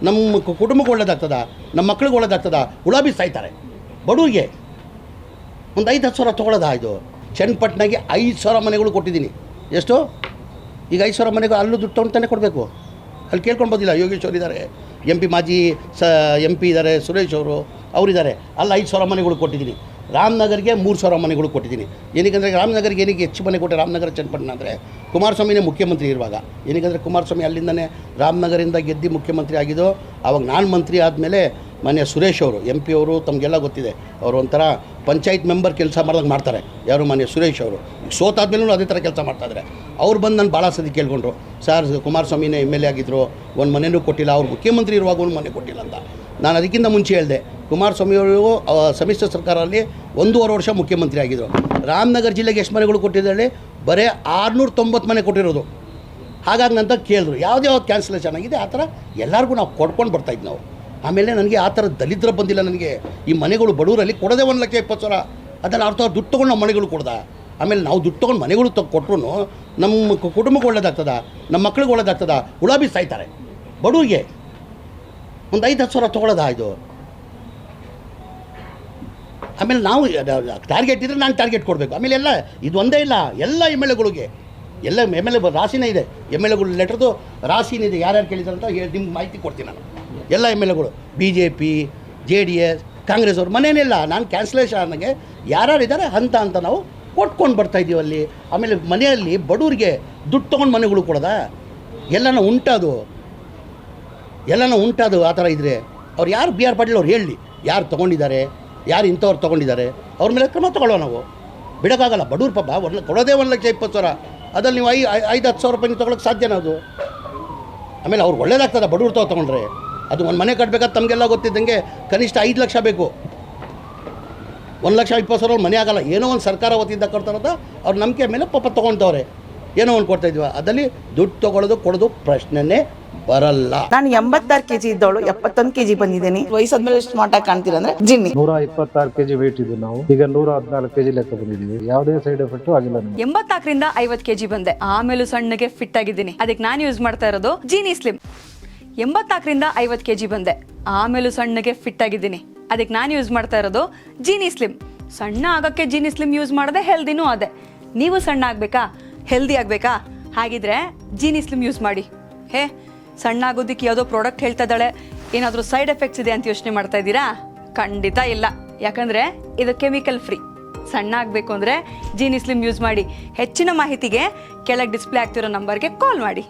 ನಮ್ಮ ಕುಟುಂಬಕ್ಕೆ ಒಳ್ಳೇದಾಗ್ತದ, ನಮ್ಮ ಮಕ್ಳಿಗೆ ಒಳ್ಳೇದಾಗ್ತದ? ಉಳಾಬಿ ಸಾಯ್ತಾರೆ. ಬಡವ್ರಿಗೆ ಒಂದು 5-10 ಸಾವಿರ ತೊಗೊಳ್ಳೋದಾ? ಇದು ಚನ್ನಪಟ್ಟಣಗೆ 5,000 ಮನೆಗಳು ಕೊಟ್ಟಿದ್ದೀನಿ. ಎಷ್ಟು? ಈಗ 5,000 ಮನೆಗೂ ಅಲ್ಲೂ ದುಡ್ಡು ತೊಗೊಂತಾನೆ ಕೊಡಬೇಕು. ಅಲ್ಲಿ ಕೇಳ್ಕೊಳ್ಬೋದಿಲ್ಲ. ಯೋಗೇಶ್ ಅವರು ಇದ್ದಾರೆ, MP ಮಾಜಿ MP ಇದ್ದಾರೆ, ಸುರೇಶ್ ಅವರಿದ್ದಾರೆ. ಅಲ್ಲಿ 5,000 ಮನೆಗಳು ಕೊಟ್ಟಿದ್ದೀನಿ. ರಾಮನಗರ್ಗೆ 3,000 ಮನೆಗಳು ಕೊಟ್ಟಿದ್ದೀನಿ. ಏನಕ್ಕೆ ರಾಮನಗರ್ಗೆ ಹೆಚ್ಚು ಮನೆ ಕೊಟ್ಟೆ? ರಾಮನಗರ ಚನ್ನಪಟ್ಟಣ ಅಂದರೆ ಕುಮಾರಸ್ವಾಮಿನೇ ಮುಖ್ಯಮಂತ್ರಿ ಇರುವಾಗ. ಏನಕ್ಕೆ ಕುಮಾರಸ್ವಾಮಿ ಅಲ್ಲಿಂದನೇ ರಾಮನಗರಿಂದ ಗೆದ್ದು ಮುಖ್ಯಮಂತ್ರಿ ಆಗಿದ್ದು. ಆವಾಗ ನಾನು ಮಂತ್ರಿ ಆದಮೇಲೆ ಮನೆ ಸುರೇಶ್ ಅವರು MP ಅವರು, ತಮಗೆಲ್ಲ ಗೊತ್ತಿದೆ, ಅವರು ಒಂಥರ ಪಂಚಾಯತ್ ಮೆಂಬರ್ ಕೆಲಸ ಮಾಡ್ದಂಗೆ ಮಾಡ್ತಾರೆ. ಯಾರು? ಮನೆ ಸುರೇಶ್ ಅವರು. ಈಗ ಸೋತಾದ್ಮೇಲೂ ಅದೇ ಥರ ಕೆಲಸ ಮಾಡ್ತಾಯಿದ್ದಾರೆ. ಅವ್ರು ಬಂದು ನಾನು ಭಾಳ ಸತಿ ಕೇಳ್ಕೊಂಡ್ರು, ಸರ್ ಕುಮಾರಸ್ವಾಮಿನೇ MLA ಆಗಿದ್ದರು, ಒಂದು ಮನೆಯೂ ಕೊಟ್ಟಿಲ್ಲ, ಅವ್ರು ಮುಖ್ಯಮಂತ್ರಿ ಇರುವಾಗ ಒಂದು ಮನೆ ಕೊಟ್ಟಿಲ್ಲ ಅಂತ. ನಾನು ಅದಕ್ಕಿಂತ ಮುಂಚೆ ಹೇಳಿದೆ, ಕುಮಾರಸ್ವಾಮಿಯವರು ಸಮ್ಮಿಶ್ರ ಸರ್ಕಾರದಲ್ಲಿ 1.5 ವರ್ಷ ಮುಖ್ಯಮಂತ್ರಿ ಆಗಿದ್ದರು. ರಾಮನಗರ ಜಿಲ್ಲೆಗೆ ಎಷ್ಟು ಮನೆಗಳು ಕೊಟ್ಟಿದ್ದಾರೆ? ಬರೀ 690 ಮನೆ ಕೊಟ್ಟಿರೋದು. ಹಾಗಾಗಿ ನಂತರ ಕೇಳಿದ್ರು ಯಾವ್ದು ಕ್ಯಾನ್ಸಲೇಷನ್ ಆಗಿದೆ ಆ ಥರ ಎಲ್ಲರಿಗೂ ನಾವು ಕೊಡ್ಕೊಂಡು ಬರ್ತಾಯಿದ್ದು ನಾವು. ಆಮೇಲೆ ನನಗೆ ಆ ಥರ ದಲಿತರ ಬಂದಿಲ್ಲ. ನನಗೆ ಈ ಮನೆಗಳು ಬಡವರಲ್ಲಿ ಕೊಡೋದೇ 1,20,000. ಅದನ್ನು ಅರ್ಥ ದುಡ್ಡು ತೊಗೊಂಡು ನಾವು ಮನೆಗಳು ಕೊಡ್ದ. ಆಮೇಲೆ ನಾವು ದುಡ್ಡು ತೊಗೊಂಡು ಮನೆಗಳು ಕೊಟ್ಟರು ನಮ್ಮ ಕುಟುಂಬಕ್ಕೆ ಒಳ್ಳೇದಾಗ್ತದ, ನಮ್ಮ ಮಕ್ಳಿಗೆ ಒಳ್ಳೇದಾಗ್ತದ? ಉಳಾಬಿ ಸಾಯ್ತಾರೆ. ಬಡವ್ರಿಗೆ ಒಂದು 5-10 ಸಾವಿರ ತೊಗೊಳ್ಳೋದಾ? ಇದು ಆಮೇಲೆ ನಾವು ಟಾರ್ಗೆಟ್ ಇದ್ದರೆ ನಾನು ಟಾರ್ಗೆಟ್ ಕೊಡಬೇಕು. ಆಮೇಲೆ ಎಲ್ಲ ಇದು ಒಂದೇ ಇಲ್ಲ, ಎಲ್ಲ MLAಗಳಿಗೆ ಎಲ್ಲ MLA ರಾಶಿನೇ ಇದೆ. MLAಗಳು ಲೆಟ್ರದ್ದು ರಾಶಿನೇ ಇದೆ. ಯಾರ್ಯಾರು ಕೇಳಿದ್ದಾರೆ ಅಂತ ನಿಮ್ಗೆ ಮಾಹಿತಿ ಕೊಡ್ತೀನಿ ನಾನು. ಎಲ್ಲ MLAಗಳು BJP, JDS, ಕಾಂಗ್ರೆಸ್ ಅವ್ರು ಮನೇನಿಲ್ಲ. ನಾನು ಕ್ಯಾನ್ಸಲೇಷನ್ ಆದಂಗೆ ಯಾರ್ಯಾರು ಇದ್ದಾರೆ ಅಂತ ನಾವು ಕೊಟ್ಕೊಂಡು ಬರ್ತಾಯಿದ್ದೀವಿ ಅಲ್ಲಿ. ಆಮೇಲೆ ಮನೆಯಲ್ಲಿ ಬಡವ್ರಿಗೆ ದುಡ್ಡು ತೊಗೊಂಡು ಮನೆಗಳು ಕೊಡೋದಾ? ಎಲ್ಲನೂ ಉಂಟಾದು ಆ ಥರ ಇದ್ದರೆ ಅವ್ರು ಯಾರು BR ಪಾಟೀಲ್ ಅವ್ರು ಹೇಳಿ, ಯಾರು ತೊಗೊಂಡಿದ್ದಾರೆ, ಯಾರು ಇಂಥವ್ರು ತೊಗೊಂಡಿದ್ದಾರೆ, ಅವ್ರ ಮೇಲೆ ಕ್ರಮ ತೊಗೊಳ್ಳೋ. ನಾವು ಬಿಡೋಕ್ಕಾಗಲ್ಲ. ಬಡವ್ರ ಪಾಪ ಕೊಡೋದೇ 1,20,000. ಅದ್ರಲ್ಲಿ ನೀವು 5-10 ಸಾವಿರ ರೂಪಾಯಿ ತೊಗೊಳಕ್ಕೆ ಸಾಧ್ಯನಾ ಅದು? ಆಮೇಲೆ ಅವ್ರು ಒಳ್ಳೇದಾಗ್ತದೆ ಬಡವ್ರು ತೊಗೊಂಡ್ರೆ. ಅದು ಒಂದು ಮನೆ ಕಟ್ಟಬೇಕಾದ್ರೆ ತಮಗೆಲ್ಲ ಗೊತ್ತಿದ್ದಂಗೆ ಕನಿಷ್ಠ 5 ಲಕ್ಷ ಬೇಕು. 1,20,000 ಮನೆ ಆಗಲ್ಲ. ಏನೋ ಒಂದು ಸರ್ಕಾರ ವತಿಯಿಂದ ಕೊಡ್ತಾರದ ಅವ್ರ ನಂಬಿಕೆ ಮೇಲೆ ಪಾಪ ತೊಗೊಳ್ತವ್ರೆ. ಏನೋ ಒಂದು ಕೊಡ್ತಾಯಿದ್ವಿ. ಅದರಲ್ಲಿ ದುಡ್ಡು ತೊಗೊಳ್ಳೋದು ಕೊಡೋದು ಪ್ರಶ್ನೆನೇ ಬರಲ್ಲ. ನಾನು 86 kg ಇದ್ದವಳು 71 kg ಬಂದಿದ್ದೀನಿ. ವಯಸ್ಸಾದ್ಮೇಲೆ ಸ್ಮಾರ್ಟ್ ಆಗಿ ಕಾಣ್ತೀರ ಅಂದ್ರೆ ಜಿನ್ನಿ. 126 kg ವೇಟ್ ಇದೆ. ನಾವು ಈಗ 114 kg ಲೆಕ್ಕ ಬಂದಿದ್ದೀವಿ. ಯಾವುದೇ ಸೈಡ್ ಎಫೆಕ್ಟ್ ಆಗಿಲ್ಲ. 84ರಿಂದ 50 kg ಬಂದೆ. ಆಮೇಲೂ ಸಣ್ಣಗೆ ಫಿಟ್ ಆಗಿದ್ದೀನಿ. ಅದಕ್ಕೆ ನಾನು ಯೂಸ್ ಮಾಡ್ತಾ ಇರೋದು ಜೀನಿ ಸ್ಲಿಮ್. 84ರಿಂದ 50 kg ಬಂದೆ. ಆಮೇಲೂ ಸಣ್ಣಗೆ ಫಿಟ್ ಆಗಿದ್ದೀನಿ. ಅದಕ್ಕೆ ನಾನು ಯೂಸ್ ಮಾಡ್ತಾ ಇರೋದು ಜೀನಿ ಸ್ಲಿಮ್. ಸಣ್ಣ ಆಗಕ್ಕೆ ಜೀನಿ ಸ್ಲಿಮ್ ಯೂಸ್ ಮಾಡದೆ ಹೆಲ್ದಿನೂ ಅದೇ. ನೀವು ಸಣ್ಣ ಆಗಬೇಕಾ, ಹೆಲ್ದಿ ಆಗಬೇಕಾ? ಹಾಗಿದ್ರೆ ಜೀನಿ ಸ್ಲಿಮ್ ಯೂಸ್ ಮಾಡಿ. ಸಣ್ಣ ಆಗೋದಕ್ಕೆ ಯಾವುದೋ ಪ್ರಾಡಕ್ಟ್ ಹೇಳ್ತಾ ಇದ್ದಾಳೆ, ಏನಾದರೂ ಸೈಡ್ ಎಫೆಕ್ಟ್ಸ್ ಇದೆ ಅಂತ ಯೋಚನೆ ಮಾಡ್ತಾ ಇದ್ದೀರಾ? ಖಂಡಿತ ಇಲ್ಲ. ಯಾಕಂದರೆ ಇದು ಕೆಮಿಕಲ್ ಫ್ರೀ. ಸಣ್ಣ ಆಗಬೇಕು ಅಂದರೆ ಜೀನಿ ಸ್ಲಿಮ್ ಯೂಸ್ ಮಾಡಿ. ಹೆಚ್ಚಿನ ಮಾಹಿತಿಗೆ ಕೆಳಗೆ ಡಿಸ್ಪ್ಲೇ ಆಗ್ತಿರೋ ನಂಬರ್ಗೆ ಕಾಲ್ ಮಾಡಿ.